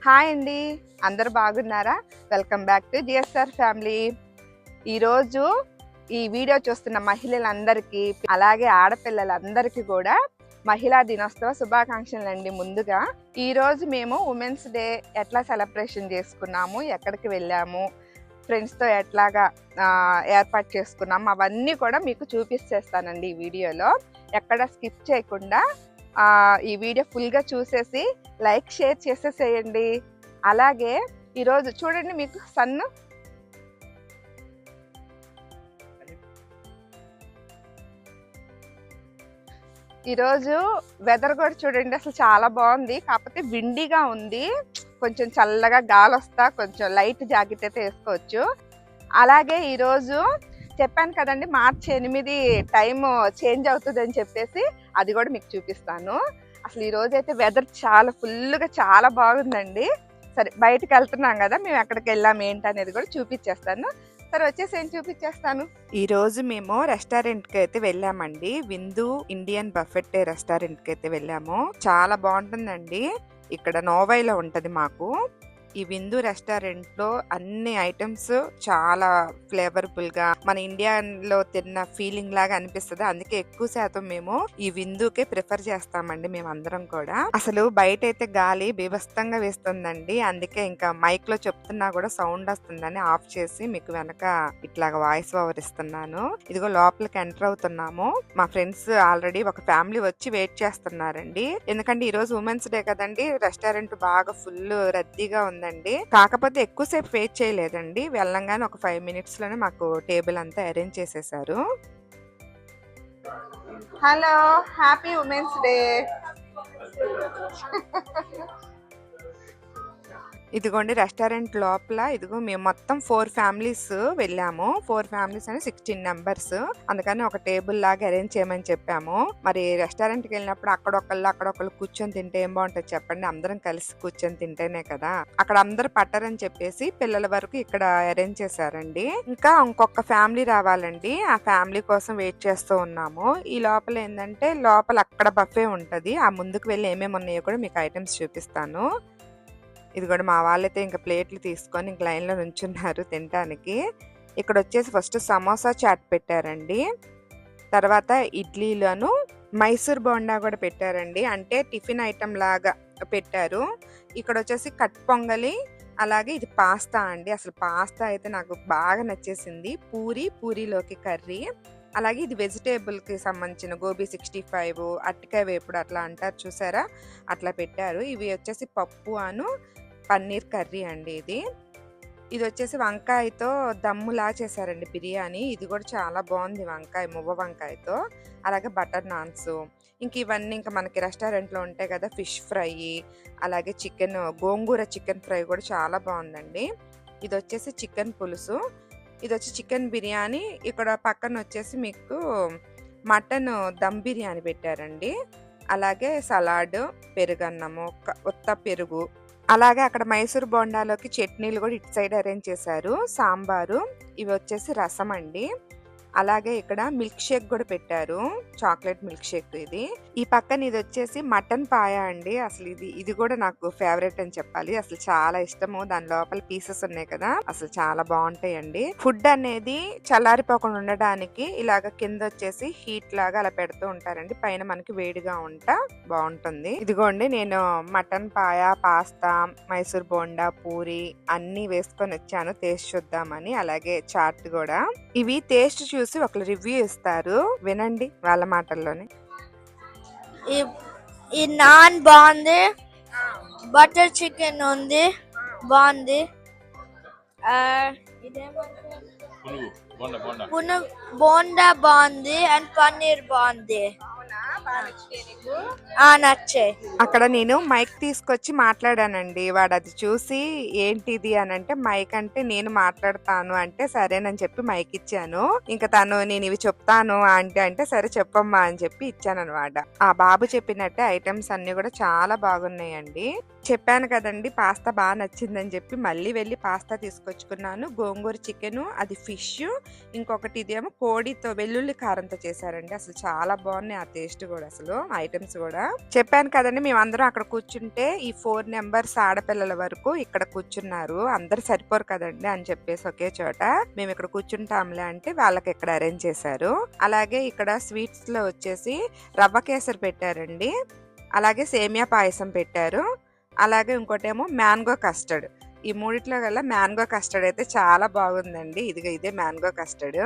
Hi అండి, అందరు బాగున్నారా? Welcome back to GSR family. ఈరోజు ఈ వీడియో చూస్తున్న మహిళలందరికీ అలాగే ఆడపిల్లలందరికీ కూడా మహిళా దినోత్సవ శుభాకాంక్షలు అండి. ముందుగా ఈరోజు మేము ఉమెన్స్ డే ఎట్లా సెలబ్రేషన్ చేసుకున్నాము, ఎక్కడికి వెళ్ళాము, ఫ్రెండ్స్తో ఎట్లాగా ఏర్పాటు చేసుకున్నాము, అవన్నీ కూడా మీకు చూపించేస్తానండి ఈ వీడియోలో. ఎక్కడ స్కిప్ చేయకుండా ఈ వీడియో ఫుల్గా చూసేసి లైక్ షేర్ చేసేసేయండి. అలాగే ఈరోజు చూడండి, మీకు సన్ను ఈరోజు వెదర్ కూడా చూడండి, అసలు చాలా బాగుంది. కాకపోతే విండీగా ఉంది, కొంచెం చల్లగా గాలి వస్తా కొంచెం లైట్ జాకెట్ అయితే వేసుకోవచ్చు. అలాగే ఈరోజు చెప్పాను కదండి, మార్చి 8 టైం చేంజ్ అవుతుంది అని చెప్పేసి, అది కూడా మీకు చూపిస్తాను. అసలు ఈరోజు అయితే వెదర్ చాలా ఫుల్గా చాలా బాగుందండి. సరే, బయటకు వెళ్తున్నాం కదా, మేము ఎక్కడికి వెళ్ళాము ఏంటి అనేది కూడా చూపించేస్తాను. సరే, వచ్చేసి ఏం చూపించేస్తాను. ఈరోజు మేము రెస్టారెంట్కి అయితే వెళ్ళామండి. విందు ఇండియన్ బఫెట్ రెస్టారెంట్కి అయితే వెళ్ళాము. చాలా బాగుంటుందండి. ఇక్కడ నోవైలో ఉంటుంది మాకు. ఈ విందు రెస్టారెంట్ లో అన్ని ఐటమ్స్ చాలా ఫ్లేవర్ఫుల్ గా మన ఇండియాలో తిన్న ఫీలింగ్ లాగా అనిపిస్తుంది. అందుకే ఎక్కువ శాతం మేము ఈ విందుకే ప్రిఫర్ చేస్తామండి మేమందరం కూడా. అసలు బయట అయితే గాలి బీభత్సంగా వేస్తుందండి. అందుకే ఇంకా మైక్ లో చెప్తున్నా కూడా సౌండ్ వస్తుందని ఆఫ్ చేసి మీకు వెనక ఇట్లాగా వాయిస్ ఓవర్ ఇస్తున్నాను. ఇదిగో లోపలికి ఎంటర్ అవుతున్నాము. మా ఫ్రెండ్స్ ఆల్రెడీ ఒక ఫ్యామిలీ వచ్చి వెయిట్ చేస్తున్నారండి. ఎందుకంటే ఈ రోజు ఉమెన్స్ డే కదండి, రెస్టారెంట్ బాగా ఫుల్ రద్దీగా ఉంది. కాకపోతే ఎక్కువసేపు వెయిట్ చేయలేదండి. వెళ్ళంగానే ఒక 5 minutes లోనే మాకు టేబుల్ అంతా అరేంజ్ చేసేసారు. Hello, happy women's day. ఇదిగోండి రెస్టారెంట్ లోపల. ఇదిగో మేము మొత్తం 4 families వెళ్ళాము. 4 families అని 16 members. అందుకని ఒక టేబుల్ లాగా అరేంజ్ చేయమని చెప్పాము. మరి రెస్టారెంట్కి వెళ్ళినప్పుడు అక్కడొకళ్ళు కూర్చొని తింటే ఏం బాగుంటుంది చెప్పండి. అందరం కలిసి కూర్చొని తింటేనే కదా. అక్కడ అందరు పట్టరని చెప్పేసి పిల్లల వరకు ఇక్కడ అరేంజ్ చేశారండి. ఇంకా ఇంకొక ఫ్యామిలీ రావాలండి. ఆ ఫ్యామిలీ కోసం వెయిట్ చేస్తూ ఉన్నాము. ఈ లోపల ఏంటంటే, లోపల అక్కడ బఫే ఉంటది. ఆ ముందుకు వెళ్ళి ఏమేమి ఉన్నాయో కూడా మీకు ఐటమ్స్ చూపిస్తాను. ఇది కూడా మా వాళ్ళైతే ఇంకా ప్లేట్లు తీసుకొని ఇంక లైన్లో నుంచున్నారు తినడానికి. ఇక్కడ వచ్చేసి ఫస్ట్ సమోసా చాట్ పెట్టారండి. తర్వాత ఇడ్లీలను మైసూర్ బోండా కూడా పెట్టారండి. అంటే టిఫిన్ ఐటమ్ లాగా పెట్టారు. ఇక్కడ వచ్చేసి కట్ పొంగలి, అలాగే ఇది పాస్తా అండి. అసలు పాస్తా అయితే నాకు బాగా నచ్చేసింది. పూరీలోకి కర్రీ, అలాగే ఇది వెజిటేబుల్కి సంబంధించిన గోబీ 65, అరటికాయ వేపుడు అట్లా అంటారు చూసారా, అట్లా పెట్టారు. ఇవి వచ్చేసి పప్పు అను పన్నీర్ కర్రీ అండి. ఇది వచ్చేసి వంకాయతో దమ్ములా చేశారండి బిర్యానీ. ఇది కూడా చాలా బాగుంది, వంకాయ మువ్వ వంకాయతో. అలాగే బటర్ నాన్స్, ఇంక ఇవన్నీ ఇంకా మనకి రెస్టారెంట్లో ఉంటాయి కదా, ఫిష్ ఫ్రై, అలాగే చికెన్ గోంగూర చికెన్ ఫ్రై కూడా చాలా బాగుందండి. ఇది వచ్చేసి చికెన్ పులుసు, ఇది వచ్చి చికెన్ బిర్యానీ. ఇక్కడ పక్కన వచ్చేసి మీకు మటన్ దమ్ బిర్యానీ పెట్టారండి. అలాగే సలాడ్, పెరుగన్నము, ఉత్త పెరుగు, అలాగే అక్కడ మైసూర్ బోండాలోకి చట్నీలు కూడా ఇటు సైడ్ అరేంజ్ చేశారు. సాంబారు, ఇవి వచ్చేసి రసం అండి. అలాగే ఇక్కడ మిల్క్ షేక్ కూడా పెట్టారు, చాక్లెట్ మిల్క్ షేక్. ఈ పక్కన ఇది వచ్చేసి మటన్ పాయ అండి. అసలు ఇది కూడా నాకు ఫేవరెట్ అని చెప్పాలి. అసలు చాలా ఇష్టము. దాని లోపల పీసెస్ ఉన్నాయి కదా, అసలు చాలా బాగుంటాయండి. ఫుడ్ అనేది చల్లారిపోకుండా ఉండడానికి ఇలాగ కింద వచ్చేసి హీట్ లాగా అలా పెడుతూ ఉంటారండి. పైన మనకి వేడిగా ఉంటా బాగుంటుంది. ఇదిగోండి, నేను మటన్ పాయ, పాస్తా, మైసూర్ బోండా, పూరి అన్ని వేసుకొని వచ్చాను టేస్ట్ చూద్దామని. అలాగే చాట్ కూడా. ఇవి టేస్ట్ చూసి ఒకళ్ళు రివ్యూ ఇస్తారు, వినండి వాళ్ళ మాటల్లోనే. ఈ నాన్ బాగుంది, బటర్ చికెన్ ఉంది బాగుంది, బోండా బాగుంది, అండ్ పన్నీర్ బాగుంది. నచ్చాయి. అక్కడ నేను మైక్ తీసుకొచ్చి మాట్లాడానండి. వాడు అది చూసి ఏంటిది అని అంటే, మైక్ అంటే నేను మాట్లాడతాను అంటే సరేనని చెప్పి మైక్ ఇచ్చాను. ఇంకా తను నేను ఇవి చెప్తాను ఆంటీ అంటే సరే చెప్పమ్మా అని చెప్పి ఇచ్చాను అనమాట. ఆ బాబు చెప్పినట్టే ఐటమ్స్ అన్ని కూడా చాలా బాగున్నాయండి. చెప్పాను కదండి పాస్తా బాగా నచ్చిందని చెప్పి మళ్ళీ వెళ్ళి పాస్తా తీసుకొచ్చుకున్నాను. గోంగూర చికెను, అది ఫిష్, ఇంకొకటి ఇదేమో కోడితో వెల్లుల్లి కారంతో చేశారండి. అసలు చాలా బాగున్నాయి ఆ టేస్ట్ కూడా, అసలు ఐటమ్స్ కూడా. చెప్పాను కదండి మేమందరం అక్కడ కూర్చుంటే ఈ 4 మెంబర్స్ ఆడపిల్లల వరకు ఇక్కడ కూర్చున్నారు. అందరు సరిపోరు కదండి అని చెప్పేసి ఒకే చోట మేము ఇక్కడ కూర్చుంటాంలే అంటే వాళ్ళకి ఇక్కడ అరేంజ్ చేశారు. అలాగే ఇక్కడ స్వీట్స్ లో వచ్చేసి రవ్వ కేసరి పెట్టారండి, అలాగే సేమియా పాయసం పెట్టారు, అలాగే ఇంకోటేమో మ్యాంగో కస్టర్డ్. ఈ మూడిట్లో గల మ్యాంగో కస్టర్డ్ అయితే చాలా బాగుందండి. ఇదే మ్యాంగో కస్టర్డ్,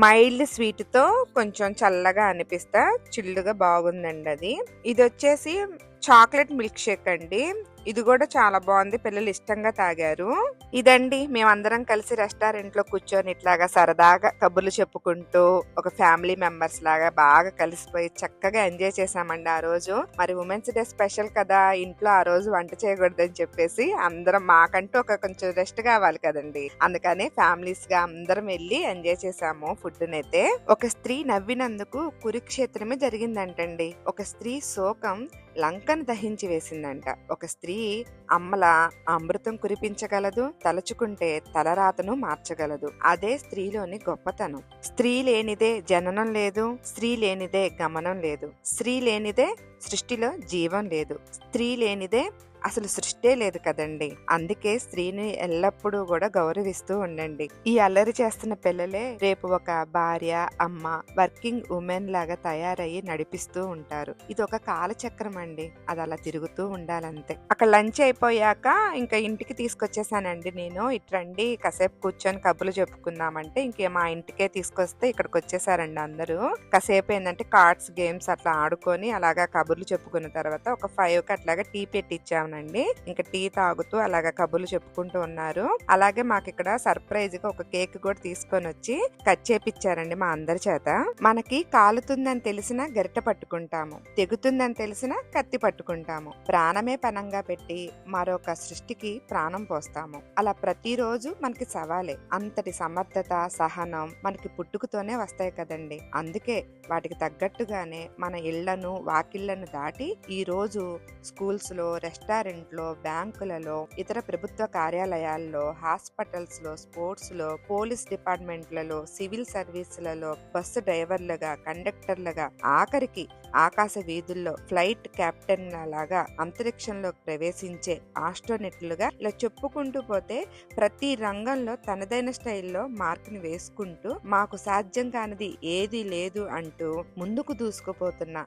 మైల్డ్ స్వీట్ తో కొంచెం చల్లగా అనిపిస్తా చిల్లుగా బాగుందండి అది. ఇది వచ్చేసి చాక్లెట్ మిల్క్ షేక్ అండి, ఇది కూడా చాలా బాగుంది, పిల్లలు ఇష్టంగా తాగారు. ఇదండి మేమందరం కలిసి రెస్టారెంట్ లో కూర్చొని ఇట్లాగా సరదాగా కబుర్లు చెప్పుకుంటూ ఒక ఫ్యామిలీ మెంబర్స్ లాగా బాగా కలిసిపోయి చక్కగా ఎంజాయ్ చేసామండి ఆ రోజు. మరి ఉమెన్స్ డే స్పెషల్ కదా, ఇంట్లో ఆ రోజు వంట చేయకూడదని చెప్పేసి అందరం మాకంటూ ఒక కొంచెం రెస్ట్ కావాలి కదండి, అందుకనే ఫ్యామిలీస్ గా అందరం వెళ్ళి ఎంజాయ్ చేసాము ఫుడ్ నైతే. ఒక స్త్రీ నవ్వినందుకు కురుక్షేత్రమే జరిగిందంటండి. ఒక స్త్రీ శోకం లంకను దహించి వేసిందంట. ఒక స్త్రీ అమ్మల అమృతం కురిపించగలదు, తలుచుకుంటే తలరాతను మార్చగలదు. అదే స్త్రీలోని గొప్పతనం. స్త్రీ లేనిదే జననం లేదు, స్త్రీ లేనిదే గమనం లేదు, స్త్రీ లేనిదే సృష్టిలో జీవం లేదు, స్త్రీ లేనిదే అసలు సృష్టే లేదు కదండి. అందుకే స్త్రీని ఎల్లప్పుడూ కూడా గౌరవిస్తూ ఉండండి. ఈ అల్లరి చేస్తున్న పిల్లలే రేపు ఒక భార్య, అమ్మ, వర్కింగ్ ఉమెన్ లాగా తయారయ్యి నడిపిస్తూ ఉంటారు. ఇది ఒక కాలచక్రం అండి, అది అలా తిరుగుతూ ఉండాలంతే. అక్కడ లంచ్ అయిపోయాక ఇంకా ఇంటికి తీసుకొచ్చేసానండి నేను. ఇట్రండి కాసేపు కూర్చొని కబుర్లు చెప్పుకుందామంటే ఇంకే మా ఇంటికే తీసుకొస్తే ఇక్కడికి వచ్చేసారండి అందరూ. కాసేపు ఏంటంటే కార్డ్స్ గేమ్స్ అట్లా ఆడుకొని అలాగా కబుర్లు చెప్పుకున్న తర్వాత ఒక 5కి అట్లాగా టీ పెట్టించామండి. ఇంకా టీ తాగుతూ అలాగా కబుర్లు చెప్పుకుంటూ ఉన్నారు. అలాగే మాకు ఇక్కడ సర్ప్రైజ్ గా ఒక కేక్ కూడా తీసుకొని వచ్చి కట్ చేపిచ్చారండి మా అందరి చేత. మనకి కాలుతుందని తెలిసినా గరిటె పట్టుకుంటాము, తెగుతుందని తెలిసినా కత్తి పట్టుకుంటాము, ప్రాణమే పనంగా పెట్టి మరొక సృష్టికి ప్రాణం పోస్తాము. అలా ప్రతిరోజు మనకి సవాలే. అంతటి సమర్థత, సహనం మనకి పుట్టుకతోనే వస్తాయి కదండి. అందుకే వాటికి తగ్గట్టుగానే మన ఇళ్లను వాకిళ్లను దాటి ఈ రోజు స్కూల్స్ లో, రెస్టారెంట్ లో, బ్యాంకులలో, ఇతర ప్రభుత్వ కార్యాలయాల్లో, హాస్పిటల్స్ లో, స్పోర్ట్స్ లో, పోలీస్ డిపార్ట్మెంట్లలో, సివిల్ సర్వీసులలో, బస్సు డ్రైవర్లుగా, కండక్టర్లుగా, ఆఖరికి ఆకాశ వీధుల్లో ఫ్లైట్ కెప్టెన్ లాగా అంతరిక్షంలో ప్రవేశించే ఆస్ట్రోనెట్లుగా ఇలా చెప్పుకుంటూ పోతే ప్రతి రంగంలో తనదైన స్టైల్లో మార్కుని వేసుకుంటూ మాకు సాధ్యం కానిది ఏది లేదు అంటూ ముందుకు దూసుకుపోతున్న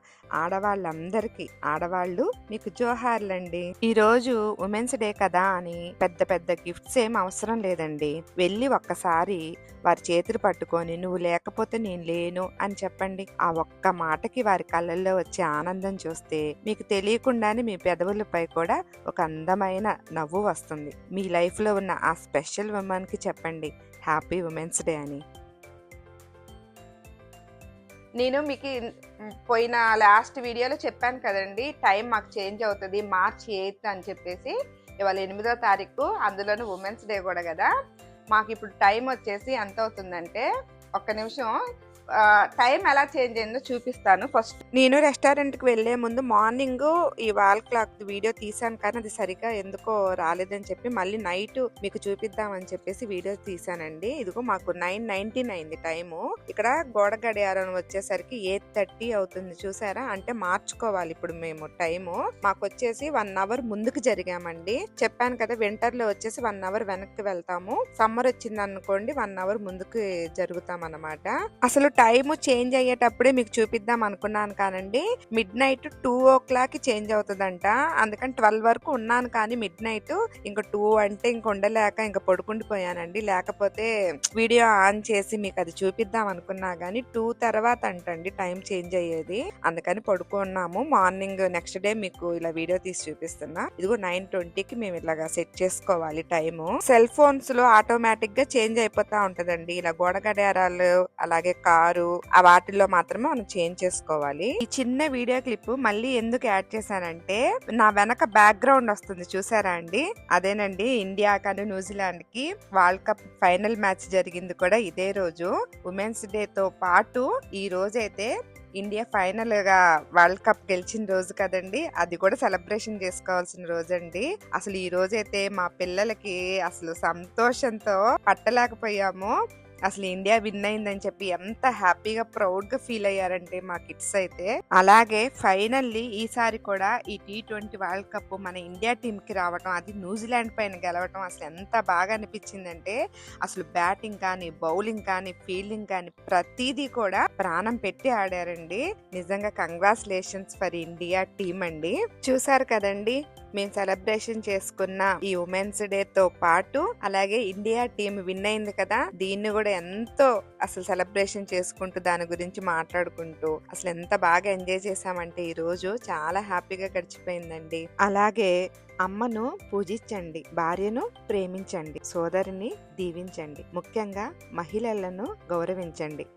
ఆడవాళ్ళందరికీ ఆడవాళ్ళు మీకు జోహార్లండి. ఈ రోజు ఉమెన్స్ డే కదా అని పెద్ద పెద్ద గిఫ్ట్స్ ఏం అవసరం లేదండి. వెళ్ళి ఒక్కసారి వారి చేతులు పట్టుకొని నువ్వు లేకపోతే నేను లేను అని చెప్పండి. ఆ ఒక్క మాటకి వారి కళ్ళల్లో వచ్చే ఆనందం చూస్తే మీకు తెలియకుండానే మీ పెదవులపై కూడా ఒక అందమైన నవ్వు వస్తుంది. మీ లైఫ్ లో ఉన్న ఆ స్పెషల్ ఉమెన్ కి చెప్పండి హ్యాపీ ఉమెన్స్ డే అని. నేను మీకు పోయిన లాస్ట్ వీడియోలో చెప్పాను కదండి, టైం మాకు చేంజ్ అవుతుంది March 8th అని చెప్పేసి. ఇవాళ 8వ తారీఖు, అందులోనూ ఉమెన్స్ డే కూడా కదా. మాకు ఇప్పుడు టైం వచ్చేసి ఎంత అవుతుందంటే, ఒక్క నిమిషం టైం ఎలా చేంజ్ అయిందో చూపిస్తాను. ఫస్ట్ నేను రెస్టారెంట్ కి వెళ్లే ముందు మార్నింగ్ ఈ వాల్ క్లాక్ వీడియో తీసాను, కానీ అది సరిగా ఎందుకో రాలేదని చెప్పి మళ్ళీ నైట్ మీకు చూపిద్దామని చెప్పేసి వీడియో తీసానండి. ఇదిగో మాకు 9:19 అయింది టైము. ఇక్కడ గోడ గడియారం వచ్చేసరికి 8:30 అవుతుంది చూసారా. అంటే మార్చుకోవాలి ఇప్పుడు మేము టైము. మాకు వచ్చేసి 1 అవర్ ముందుకు జరిగామండి. చెప్పాను కదా వింటర్ లో వచ్చేసి 1 అవర్ వెనక్కి వెళ్తాము, సమ్మర్ వచ్చింది అనుకోండి 1 అవర్ ముందుకు జరుగుతాం అన్నమాట. అసలు టైము చేంజ్ అయ్యేటప్పుడే మీకు చూపిద్దాం అనుకున్నాను కానండి, మిడ్ నైట్ 2 o'clock చేంజ్ అవుతుందంట. అందుకని 12 వరకు ఉన్నాను, కానీ మిడ్ నైట్ ఇంకా 2 అంటే ఇంక ఉండలేక ఇంకా పడుకుండిపోయానండి. లేకపోతే వీడియో ఆన్ చేసి మీకు అది చూపిద్దాం అనుకున్నా గానీ 2 తర్వాత అంటండి టైం చేంజ్ అయ్యేది. అందుకని పడుకున్నాము. మార్నింగ్ నెక్స్ట్ డే మీకు ఇలా వీడియో తీసి చూపిస్తున్నా. ఇదిగో 9:20కి మేము ఇలాగా సెట్ చేసుకోవాలి టైము. సెల్ ఫోన్స్ లో ఆటోమేటిక్ గా చేంజ్ అయిపోతా ఉంటదండి. ఇలా గోడ గడియారాలు అలాగే కారు ఆ వాటిల్లో మాత్రమే మనం చేంజ్ చేసుకోవాలి. ఈ చిన్న వీడియో క్లిప్ మళ్ళీ ఎందుకు యాడ్ చేశానంటే, నా వెనక బ్యాక్గ్రౌండ్ వస్తుంది చూసారా అండి, అదేనండి ఇండియా కానీ న్యూజిలాండ్ కి వరల్డ్ కప్ ఫైనల్ మ్యాచ్ జరిగింది కూడా ఇదే రోజు. ఉమెన్స్ డే తో పాటు ఈ రోజైతే ఇండియా ఫైనల్ గా వరల్డ్ కప్ గెలిచిన రోజు కదండి, అది కూడా సెలబ్రేషన్ చేసుకోవాల్సిన రోజు అండి. అసలు ఈ రోజు అయితే మా పిల్లలకి అసలు సంతోషంతో పట్టలేకపోయాము. అసలు ఇండియా విన్ అయిందని చెప్పి ఎంత హ్యాపీగా ప్రౌడ్ గా ఫీల్ అయ్యారంటే మా కిడ్స్ అయితే. అలాగే ఫైనల్లీ ఈసారి కూడా ఈ T20 వరల్డ్ కప్ మన ఇండియా టీమ్ కి రావటం, అది న్యూజిలాండ్ పైన గెలవటం అసలు ఎంత బాగా అనిపించిందంటే, అసలు బ్యాటింగ్ కానీ బౌలింగ్ కానీ ఫీల్డింగ్ కానీ ప్రతిదీ కూడా ప్రాణం పెట్టి ఆడారండి. నిజంగా కంగ్రాచులేషన్స్ ఫర్ ఇండియా టీమ్ అండి. చూసారు కదండి మేము సెలబ్రేషన్ చేసుకున్న ఈ ఉమెన్స్ డే తో పాటు అలాగే ఇండియా టీం విన్ అయింది కదా, దీన్ని కూడా ఎంతో అసలు సెలబ్రేషన్ చేసుకుంటూ దాని గురించి మాట్లాడుకుంటూ అసలు ఎంత బాగా ఎంజాయ్ చేసామంటే ఈ రోజు చాలా హ్యాపీగా గడిచిపోయిందండి. అలాగే అమ్మను పూజించండి, భార్యను ప్రేమించండి, సోదరిని దీవించండి, ముఖ్యంగా మహిళలను గౌరవించండి.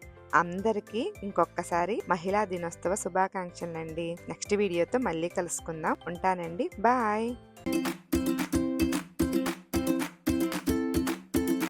అందరికీ ఇంకొకసారి మహిళా దినోత్సవ శుభాకాంక్షలండి. నెక్స్ట్ వీడియోతో మళ్ళీ కలుసుకుందాం. ఉంటానండి. బాయ్.